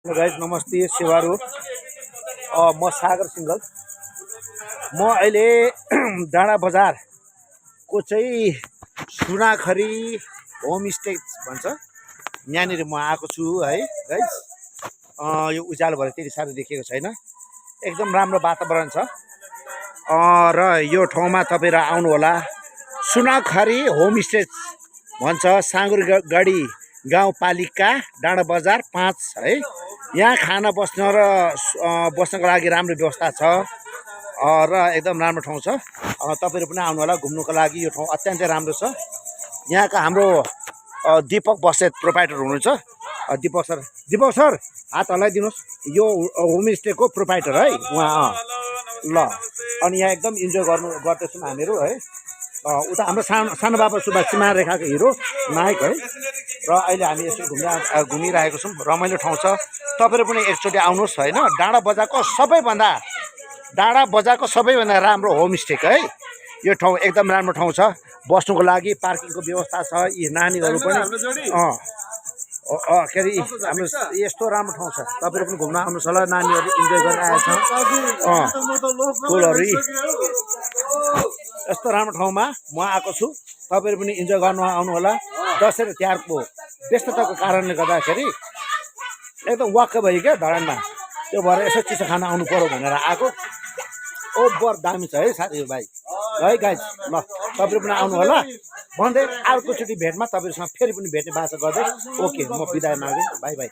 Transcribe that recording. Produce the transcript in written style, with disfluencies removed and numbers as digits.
Guys नमस्ते सेवारो म सागर single. म अहिले डाँडा बजारको चाहिँ सुनाखरी होमस्टे भन्छ यहाँनिर म आएको छु है गाइज। यो उज्यालो भएर त्यति साह्रो देखिएको छैन, एकदम राम्रो वातावरण छ र यो ठाउँमा तपाईँहरू आउनुहोला। सुनाखरी होमस्टे भन्छ, साँगुरगढी गाउँपालिका डाँडा बजार 5 है। यहाँ खाना बस्न र बस्नको लागि राम्रो व्यवस्था छ र एकदम राम्रो ठाउँ छ। तपाईँहरू पनि आउनु होला घुम्नुको लागि। यो ठाउँ अत्यन्तै राम्रो छ। यहाँका हाम्रो दीपक बस्नेत प्रोपाइटर हुनुहुन्छ। दिपक सर हात हल्लाइदिनुहोस्। यो होमस्टेको प्रोपाइटर है उहाँ। ल अनि यहाँ एकदम इन्जोय गर्दैछौँ हामीहरू है। उता हाम्रो सानो बाबा सुब्बा सीमा रेखाको हिरो नायक है। र अहिले हामी यसो घुमिरहेको छौँ। रमाइलो ठाउँ छ, तपाईँहरू पनि एकचोटि आउनुहोस् होइन। डाँडा बजारको सबैभन्दा राम्रो होमस्टे है यो ठाउँ। एकदम राम्रो ठाउँ छ बस्नुको लागि, पार्किङको व्यवस्था छ। यी नानीहरू पनि के अरे हाम्रो यस्तो राम्रो ठाउँ छ। तपाईँहरू पनि घुम्न आउनुहोस् होला। नानीहरू इन्जोय गरिरहेको छ फुलहरू। यस्तो राम्रो ठाउँमा म आएको छु, तपाईँहरू पनि इन्जोय गर्नु आउनुहोला। दसैँ र तिहारको व्यस्तताको कारणले गर्दाखेरि एकदम वाक्क भयो क्या धरानमा, त्यो भएर यसो चिसो खान आउनु पर्यो भनेर आएको। ओभर दामी छ है साथीभाइ है गाइज। ल तपाईँहरू पनि आउनु होला भन्दै अर्कोचोटि भेटमा तपाईँहरूसँग फेरि पनि भेट्ने बाचा गर्दै ओके म बिदा मागेँ। By by.